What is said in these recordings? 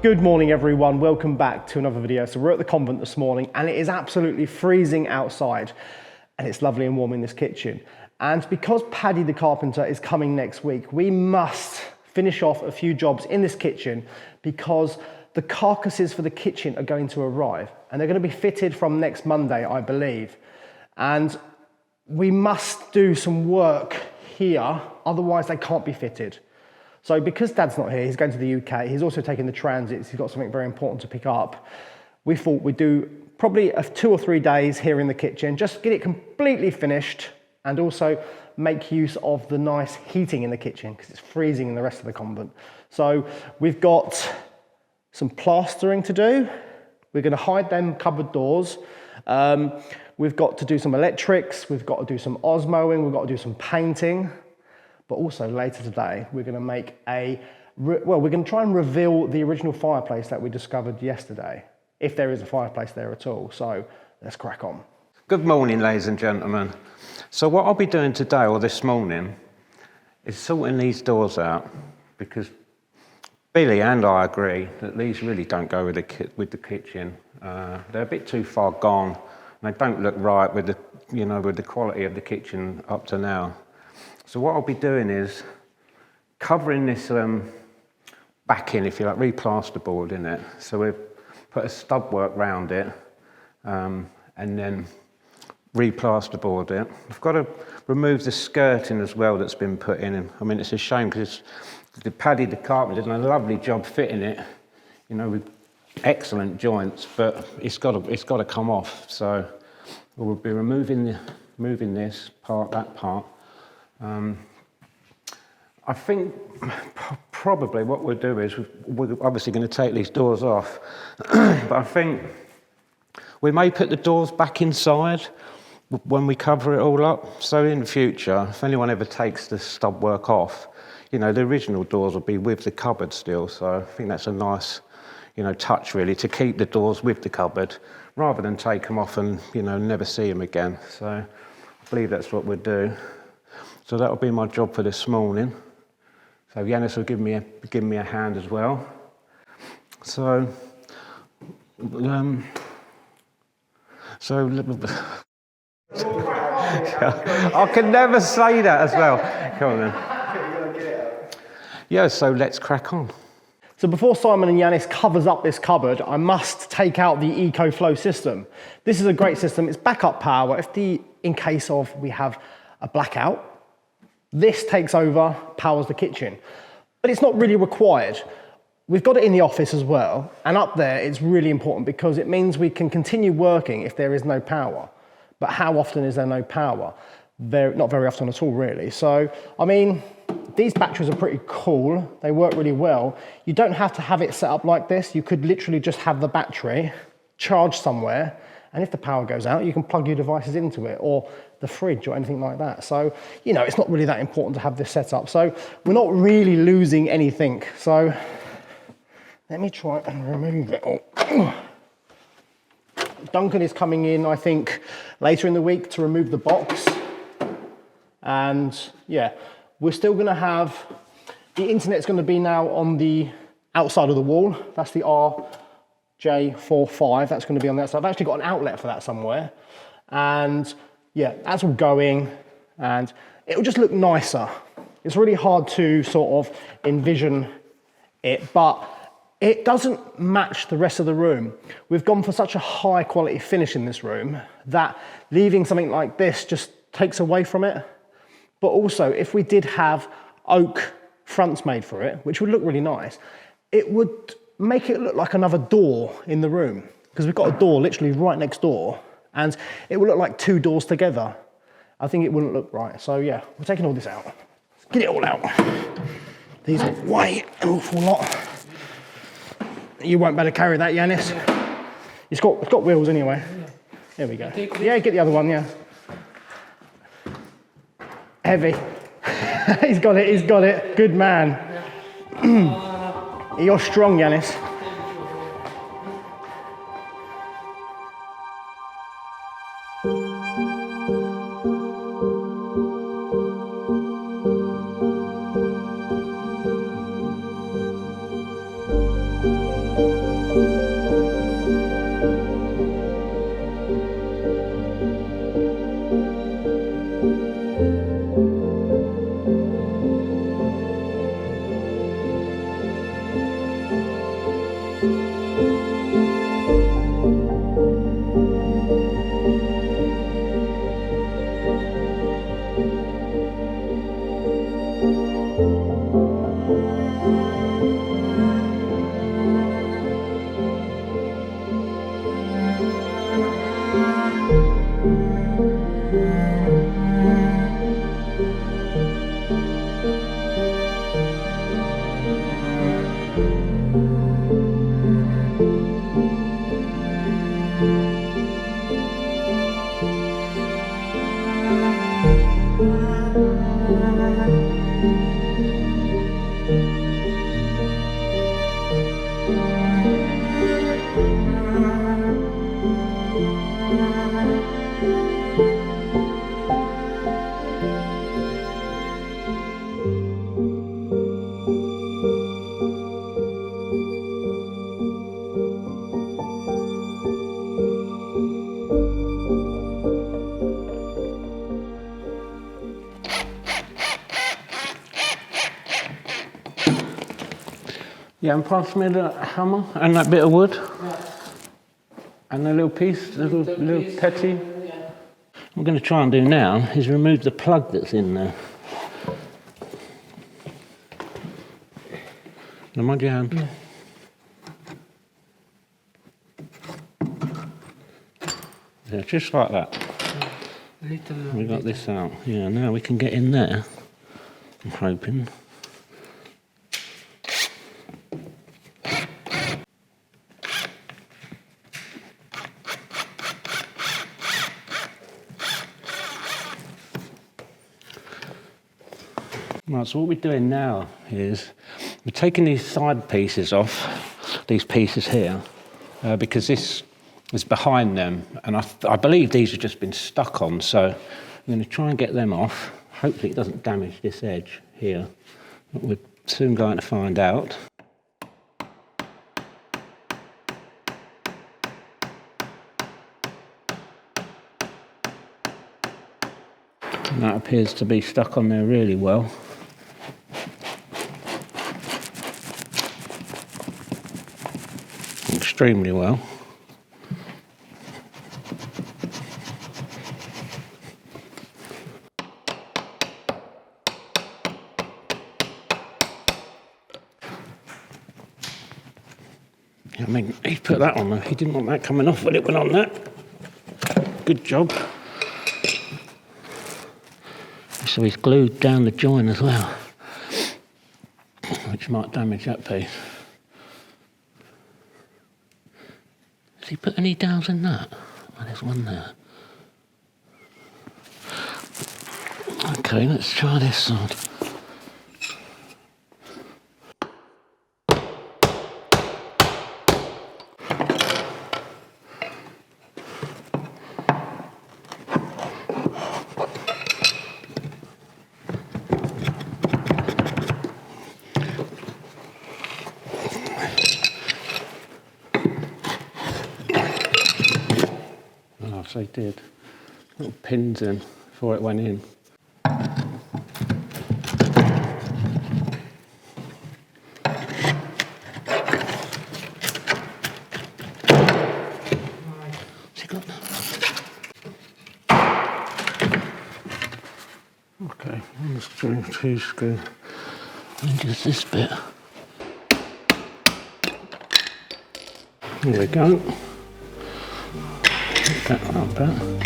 Good morning everyone, welcome back to another video. So we're at the convent this morning and it is absolutely freezing outside and it's lovely and warm in this kitchen. And because Paddy the carpenter is coming next week, we must finish off a few jobs in this kitchen because the carcasses for the kitchen are going to arrive and they're going to be fitted from next Monday, I believe. And we must do some work here, otherwise they can't be fitted. So because Dad's not here, he's going to the UK, he's also taking the transits, he's got something very important to pick up. We thought we'd do probably 2 or 3 days here in the kitchen, just get it completely finished and also make use of the nice heating in the kitchen because it's freezing in the rest of the convent. So we've got some plastering to do. We're going to hide them cupboard doors. We've got to do some electrics, we've got to do some osmoing, we've got to do some painting. But also later today, we're going to make we're going to try and reveal the original fireplace that we discovered yesterday, if there is a fireplace there at all. So let's crack on. Good morning, ladies and gentlemen. So what I'll be doing today, or this morning, is sorting these doors out, because Billy and I agree that these really don't go with the kitchen. They're a bit too far gone, and they don't look right with the quality of the kitchen up to now. So what I'll be doing is covering this backing, if you like, re-plasterboard in it. So we've put a stub work round it and then re-plasterboard it. I've got to remove the skirting as well that's been put in. I mean, it's a shame because Paddy the carpenter did a lovely job fitting it, with excellent joints, but it's got to come off. So we'll be removing this part, that part. I think probably what we'll do is we're obviously going to take these doors off, but I think we may put the doors back inside when we cover it all up. So in the future, if anyone ever takes the stub work off, the original doors will be with the cupboard still. So I think that's a nice, touch really, to keep the doors with the cupboard rather than take them off and, never see them again. So I believe that's what we'll do. So that'll be my job for this morning. So Yanis will give me a hand as well. So I can never say that as well. Come on then. Yeah, so let's crack on. So before Simon and Yanis covers up this cupboard, I must take out the EcoFlow system. This is a great system. It's backup power. In case of we have a blackout, this takes over, powers the kitchen, but it's not really required. We've got it in the office as well, and up there it's really important because it means we can continue working if there is no power. But how often is there no power? Not very often at all, really. So, I mean, these batteries are pretty cool. They work really well. You don't have to have it set up like this. You could literally just have the battery charged somewhere, and if the power goes out, you can plug your devices into it, or the fridge or anything like that. So, it's not really that important to have this set up. So we're not really losing anything. So let me try and remove it all. Duncan is coming in, I think, later in the week to remove the box. And yeah, we're still gonna have, the internet's gonna be now on the outside of the wall. That's the RJ45, that's gonna be on that side. I've actually got an outlet for that somewhere. And yeah, that's all going, and it'll just look nicer. It's really hard to sort of envision it, but it doesn't match the rest of the room. We've gone for such a high quality finish in this room that leaving something like this just takes away from it. But also, if we did have oak fronts made for it, which would look really nice, it would make it look like another door in the room, because we've got a door literally right next door, and it will look like 2 doors together. I think it wouldn't look right. So yeah, we're taking all this out. Let's get it all out. These are way an awful lot. You won't better carry that, Yanis. It's got wheels anyway. There we go. Yeah, get the other one, yeah. Heavy. He's got it. Good man. You're strong, Yanis. Yeah, and pass me the hammer and that bit of wood. Yeah. And the little piece, the little petty. Yeah. What I'm going to try and do now is remove the plug that's in there. Now mind your hand. Yeah. Yeah, just like that. We got this out. Yeah, now we can get in there. I'm hoping. Right, so what we're doing now is we're taking these side pieces off, these pieces here, because this is behind them, and I believe these have just been stuck on, so I'm going to try and get them off. Hopefully it doesn't damage this edge here, but we're soon going to find out. And that appears to be stuck on there really well. Extremely well. I mean, he put that on there. He didn't want that coming off, but it went on that. Good job. So he's glued down the joint as well, which might damage that piece. Has he put any dowels in that? Oh, there's one there. Okay, let's try this side. They did. Little pins in before it went in. Has he got that? Okay, one screw, two screw. And just this bit. There we go. That like that.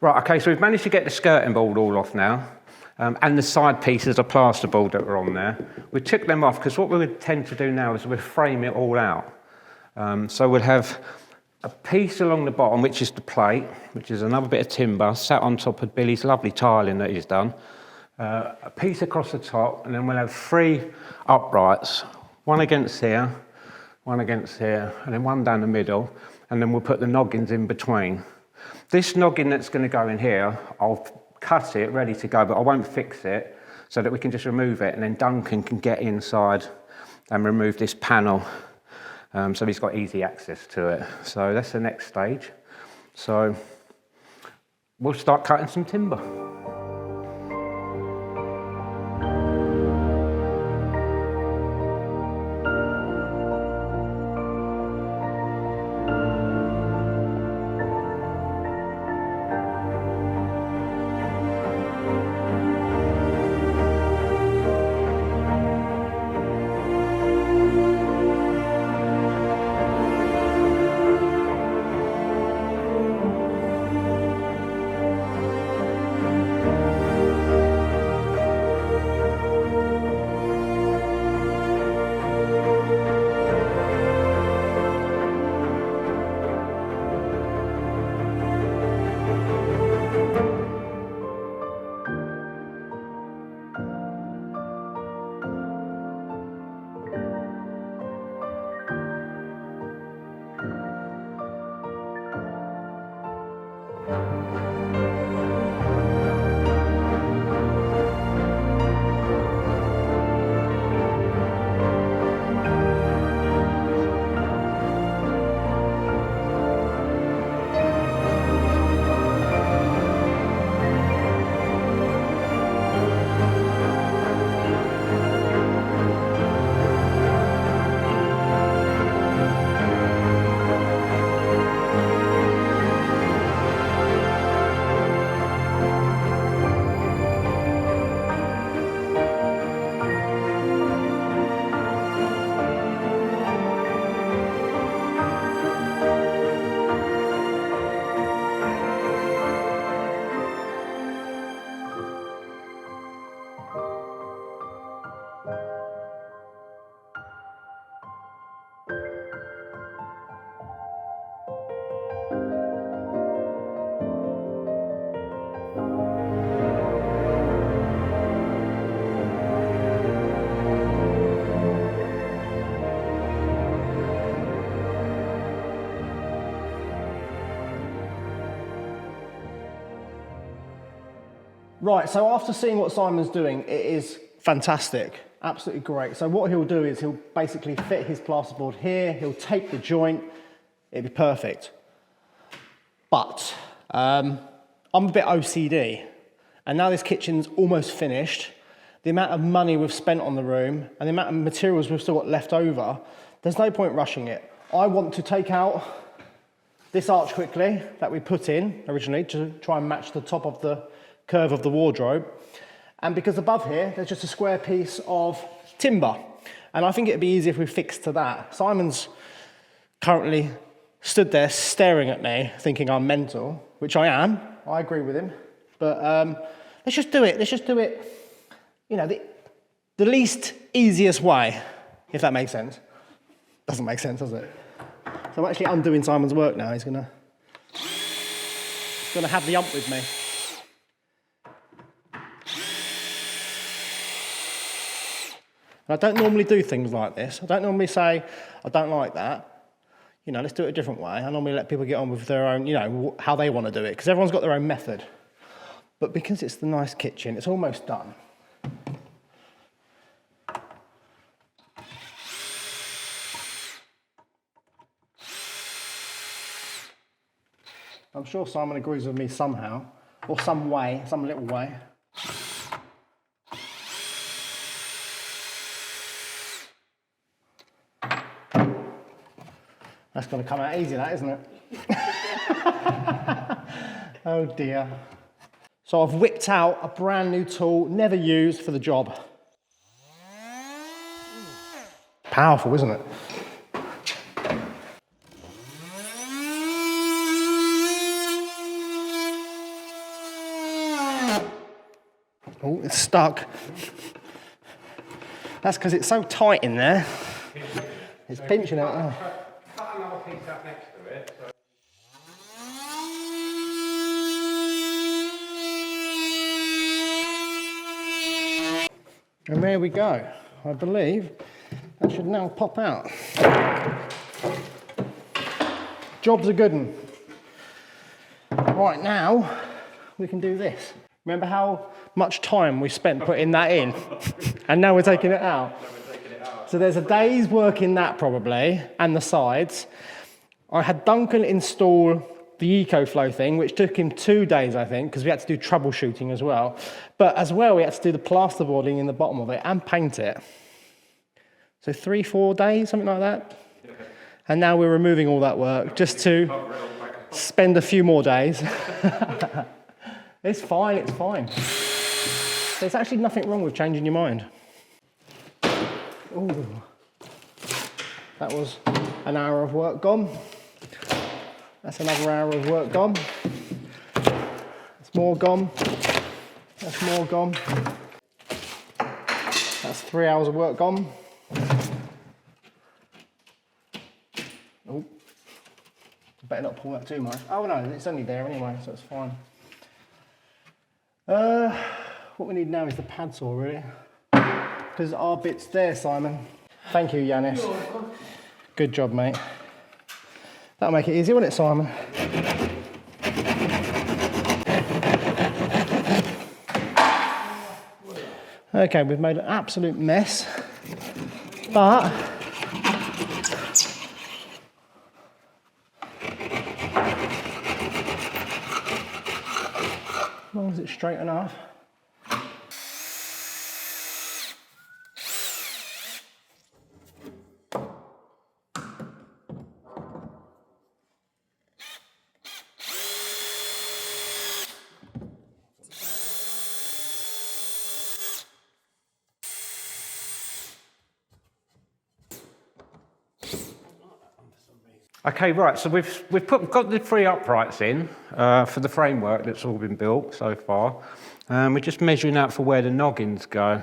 Right, okay, so we've managed to get the skirting board all off now, and the side pieces of plasterboard that were on there. We took them off because what we would tend to do now is we'll frame it all out. So we'll have a piece along the bottom, which is the plate, which is another bit of timber, sat on top of Billy's lovely tiling that he's done. a piece across the top, and then we'll have 3 uprights, one against here, one against here, and then one down the middle, and then we'll put the noggins in between. This noggin that's going to go in here, I'll cut it ready to go, but I won't fix it, so that we can just remove it, and then Duncan can get inside and remove this panel, so he's got easy access to it. So that's the next stage. So we'll start cutting some timber. Right, so after seeing what Simon's doing, it is fantastic, absolutely great. So what he'll do is he'll basically fit his plasterboard here, he'll tape the joint, it'd be perfect. But I'm a bit OCD, and now this kitchen's almost finished, the amount of money we've spent on the room and the amount of materials we've still got left over, there's no point rushing it. I want to take out this arch quickly that we put in originally to try and match the top of the curve of the wardrobe. And because above here, there's just a square piece of timber. And I think it'd be easy if we fixed to that. Simon's currently stood there staring at me, thinking I'm mental, which I am. I agree with him. But let's just do it. Let's just do it, you know, the least easiest way, if that makes sense. Doesn't make sense, does it? So I'm actually undoing Simon's work now. He's gonna have the ump with me. I don't normally do things like this. I don't normally say, I don't like that. You know, let's do it a different way. I normally let people get on with their own, you know, how they want to do it, because everyone's got their own method. But because it's the nice kitchen, it's almost done. I'm sure Simon agrees with me somehow, or some way, some little way. That's going to come out easy, that, isn't it? Oh dear. So I've whipped out a brand new tool, never used for the job. Powerful, isn't it? Oh, it's stuck. That's because it's so tight in there. It's pinching out there. Cut another piece up next to it. So. And there we go. I believe that should now pop out. Job's a good one. Right, now we can do this. Remember how much time we spent putting that in? And now we're taking it out. So there's a day's work in that probably, and the sides. I had Duncan install the EcoFlow thing, which took him 2 days, I think, because we had to do troubleshooting as well. But as well, we had to do the plasterboarding in the bottom of it and paint it. So 3-4 days, something like that. And now we're removing all that work just to spend a few more days. It's fine, it's fine. There's actually nothing wrong with changing your mind. Ooh. That was an hour of work gone. That's another hour of work gone. That's more gone. That's more gone. That's 3 hours of work gone. Oh, better not pull that too much. Oh no, it's only there anyway, so it's fine. What we need now is the pad saw, really. Because our bit's there, Simon. Thank you, Yanis. Good job, mate. That'll make it easy, won't it, Simon? Okay, we've made an absolute mess, but as long as it's straight enough. Okay, right, so we've got the 3 uprights in for the framework that's all been built so far. We're just measuring out for where the noggins go.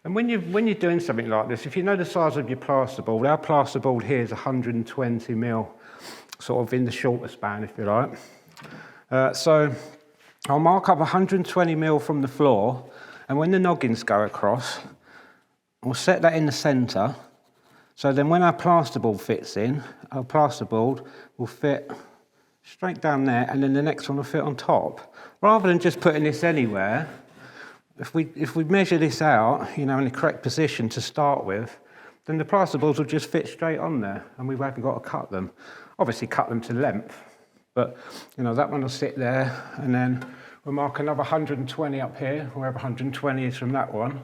And when you're doing something like this, if you know the size of your plasterboard, our plasterboard here is 120 mil, sort of in the shorter span, if you like. So I'll mark up 120 mil from the floor, and when the noggins go across, we'll set that in the centre. So then when our plasterboard fits in, our plasterboard will fit straight down there, and then the next one will fit on top. Rather than just putting this anywhere, if we measure this out, you know, in the correct position to start with, then the plasterboards will just fit straight on there, and we haven't got to cut them. Obviously cut them to length, but you know, that one will sit there, and then we'll mark another 120 up here, wherever 120 is from that one.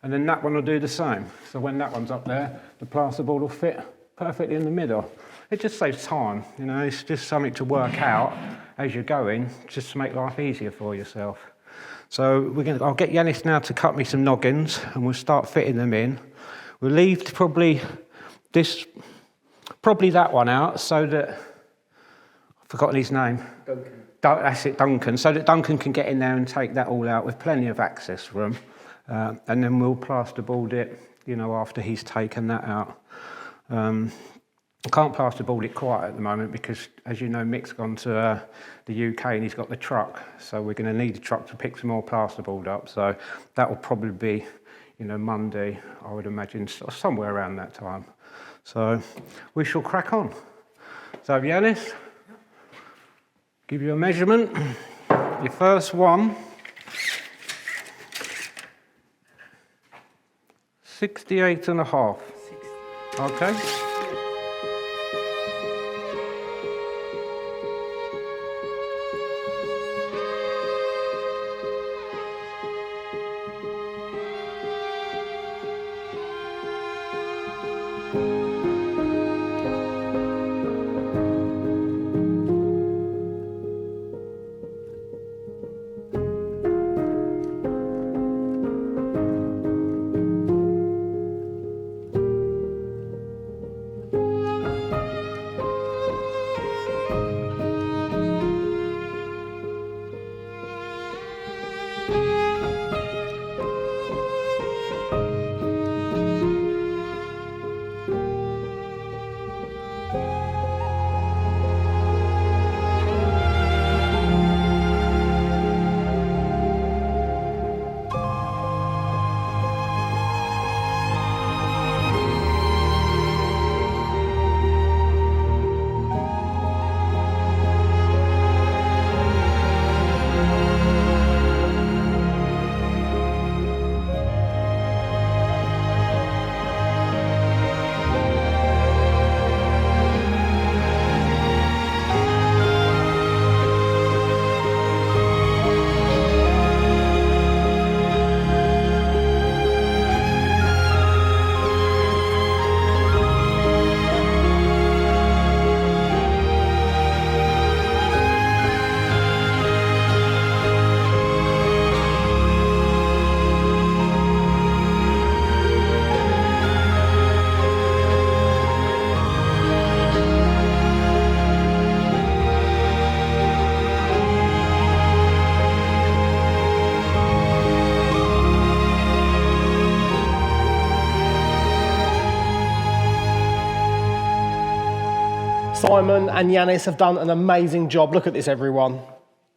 And then that one will do the same. So when that one's up there, the plasterboard will fit perfectly in the middle. It just saves time, you know, it's just something to work out as you're going, just to make life easier for yourself. So I'll get Yanis now to cut me some noggins, and we'll start fitting them in. We'll leave probably that one out, so that, I've forgotten his name. Duncan. That's it, Duncan. So that Duncan can get in there and take that all out with plenty of access room. And then we'll plasterboard it, you know, after he's taken that out. I can't plasterboard it quite at the moment because, as you know, Mick's gone to the UK and he's got the truck. So we're going to need a truck to pick some more plasterboard up. So that will probably be, you know, Monday, I would imagine, somewhere around that time. So we shall crack on. So Yanis, give you a measurement. Your first one. 68.5. Okay. Simon and Yanis have done an amazing job. Look at this, everyone.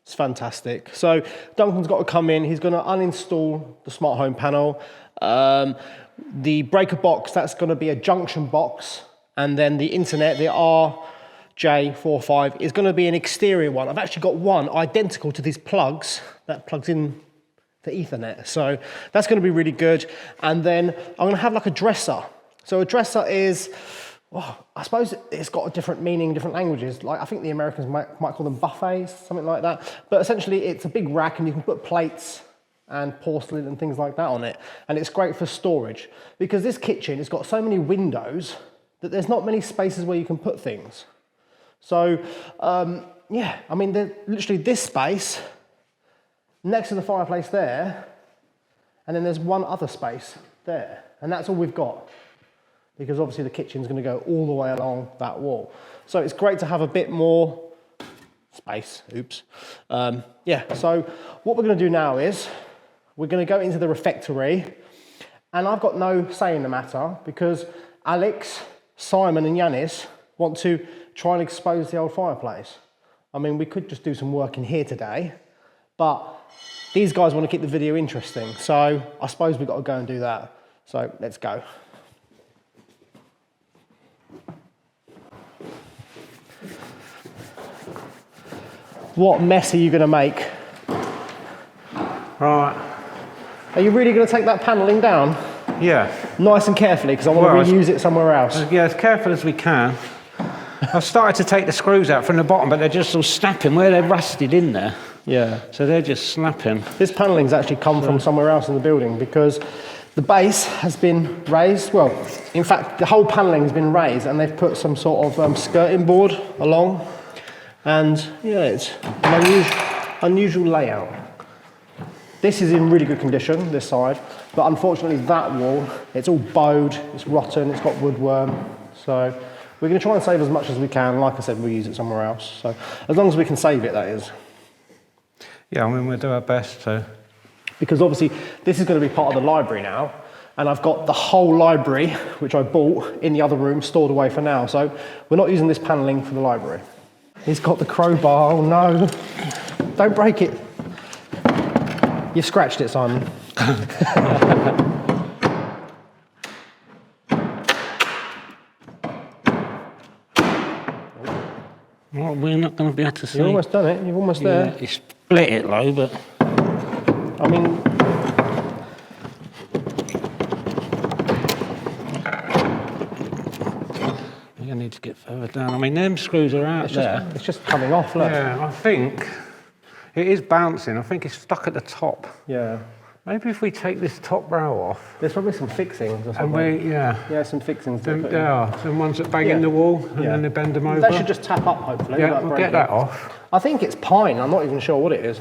It's fantastic. So Duncan's got to come in. He's going to uninstall the smart home panel. The breaker box, that's going to be a junction box. And then the internet, the RJ45, is going to be an exterior one. I've actually got one identical to these plugs that plugs in to Ethernet. So that's going to be really good. And then I'm going to have like a dresser. So a dresser is, well, I suppose it's got a different meaning in different languages. Like I think the Americans might call them buffets, something like that. But essentially it's a big rack and you can put plates and porcelain and things like that on it. And it's great for storage because this kitchen has got so many windows that there's not many spaces where you can put things. So yeah, I mean, there's literally this space next to the fireplace there, and then there's one other space there. And that's all we've got, because obviously the kitchen's going to go all the way along that wall. So it's great to have a bit more space. Oops. Yeah, so what we're going to do now is we're going to go into the refectory, and I've got no say in the matter because Alex, Simon and Yanis want to try and expose the old fireplace. I mean, we could just do some work in here today, but these guys want to keep the video interesting. So I suppose we've got to go and do that. So let's go. What mess are you going to make? Right. Are you really going to take that panelling down? Yeah. Nice and carefully, because I want to reuse it somewhere else. Yeah, as careful as we can. I've started to take the screws out from the bottom, but they're just all snapping where they're rusted in there. Yeah. So they're just snapping. This panelling's actually come from somewhere else in the building because the base has been raised. Well, in fact, the whole panelling has been raised and they've put some sort of skirting board along. And yeah, it's an unusual layout. This is in really good condition, this side, but unfortunately that wall, it's all bowed, it's rotten, it's got woodworm. So we're going to try and save as much as we can. Like I said, we'll use it somewhere else. So as long as we can save it, that is. Yeah, I mean, we'll do our best to. Because obviously this is going to be part of the library now, and I've got the whole library, which I bought in the other room, stored away for now. So we're not using this panelling for the library. He's got the crowbar. Oh no, don't break it. You've scratched it, Simon. Well, we're not going to be able to see. You've almost done it. You're almost there. You split it though, but. I mean, You're going to need to get further down. I mean, them screws are out there. it's just coming off, look. Yeah, I think it is bouncing. I think it's stuck at the top. Yeah. Maybe if we take this top rail off. There's probably some fixings or something. And Yeah, some fixings. there are some ones that bang in the wall and then they bend them over. That should just tap up, hopefully. Yeah, we'll get that off. I think it's pine. I'm not even sure what it is.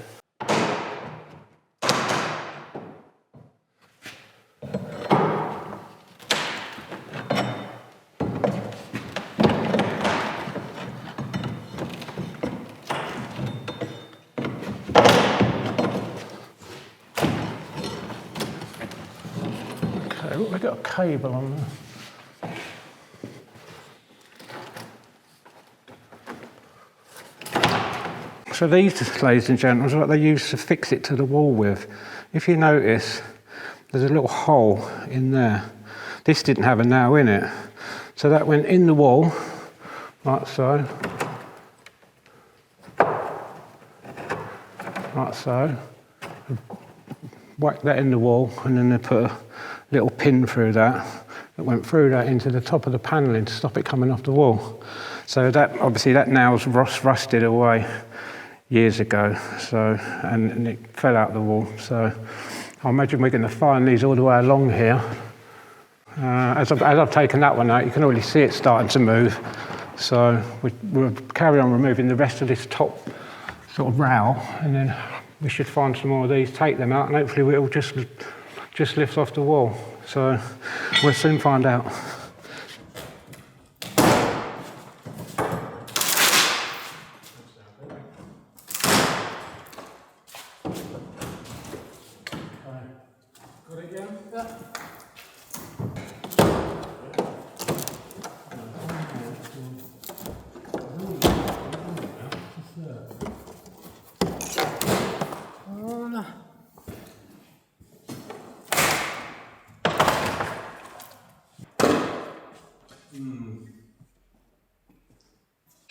We've got a cable on there. So these, ladies and gentlemen, is what they use to fix it to the wall with. If you notice, there's a little hole in there. This didn't have a nail in it. So that went in the wall, like so. Like so. Whack that in the wall, and then they put a little pin through that went through that into the top of the panelling to stop it coming off the wall. So that obviously that nail's rusted away years ago, so and it fell out the wall. So I imagine we're going to find these all the way along here. As I've taken that one out, you can already see it starting to move. So we'll carry on removing the rest of this top sort of rail, and then we should find some more of these, take them out, and hopefully it'll just lift off the wall. So we'll soon find out. Got it, yeah? Yeah.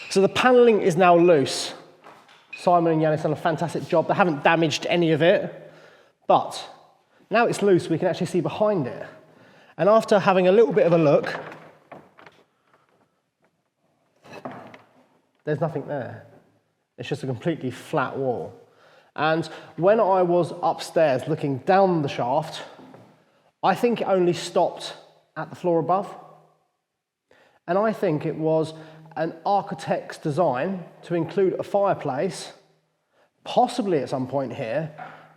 So the panelling is now loose. Simon and Yannis done a fantastic job. They haven't damaged any of it, but now it's loose, we can actually see behind it. And after having a little bit of a look, there's nothing there. It's just a completely flat wall. And when I was upstairs looking down the shaft, I think it only stopped at the floor above. And I think it was an architect's design to include a fireplace, possibly at some point here,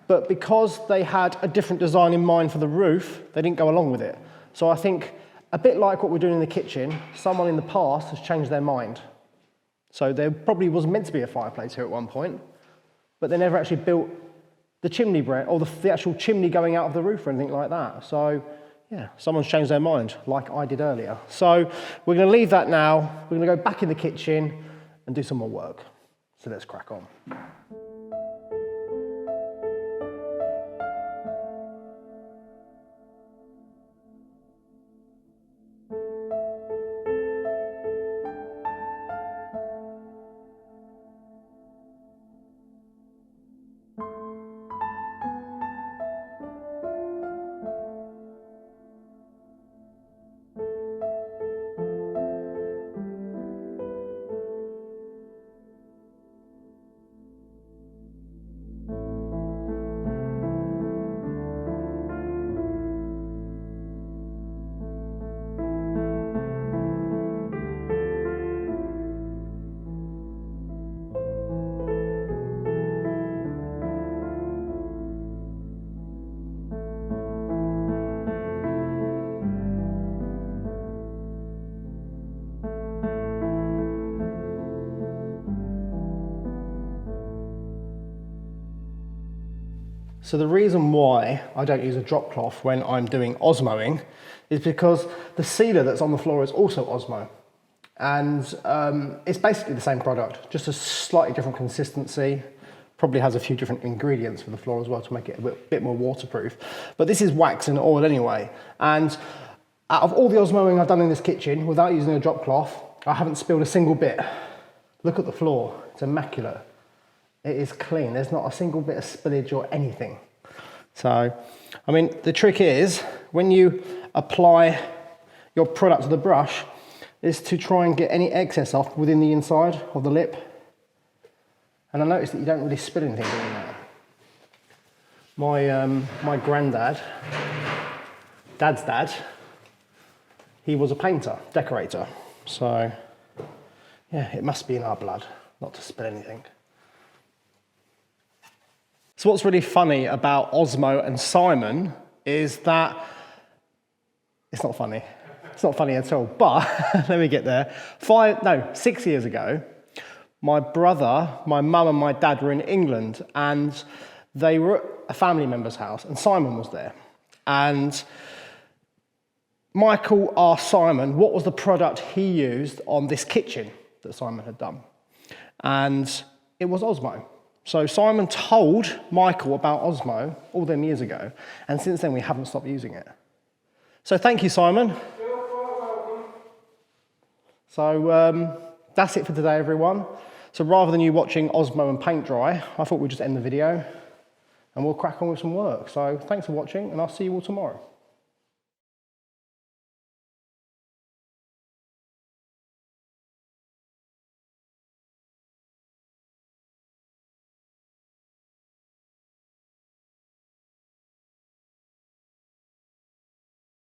but because they had a different design in mind for the roof, they didn't go along with it. So I think, a bit like what we're doing in the kitchen, someone in the past has changed their mind. So there probably was meant to be a fireplace here at one point, but they never actually built the chimney breast, or the actual chimney going out of the roof or anything like that. So yeah, someone's changed their mind, like I did earlier. So we're going to leave that now. We're going to go back in the kitchen and do some more work. So let's crack on. So the reason why I don't use a drop cloth when I'm doing osmoing is because the sealer that's on the floor is also Osmo. And it's basically the same product, just a slightly different consistency, probably has a few different ingredients for the floor as well to make it a bit more waterproof. But this is wax and oil anyway. And out of all the osmoing I've done in this kitchen, without using a drop cloth, I haven't spilled a single bit. Look at the floor, it's immaculate. It is clean, there's not a single bit of spillage or anything. So, I mean, the trick is, when you apply your product to the brush, is to try and get any excess off within the inside of the lip. And I noticed that you don't really spill anything doing that. My granddad, Dad's dad, he was a painter, decorator. So, yeah, it must be in our blood not to spill anything. So what's really funny about Osmo and Simon is that it's not funny. It's not funny at all, but let me get there. 6 years ago, my brother, my mum and my dad were in England and they were at a family member's house and Simon was there. And Michael asked Simon what was the product he used on this kitchen that Simon had done. And it was Osmo. So Simon told Michael about Osmo all them years ago, and since then we haven't stopped using it. So thank you, Simon. You're quite welcome. So that's it for today, everyone. So rather than you watching Osmo and paint dry, I thought we'd just end the video and we'll crack on with some work. So thanks for watching, and I'll see you all tomorrow.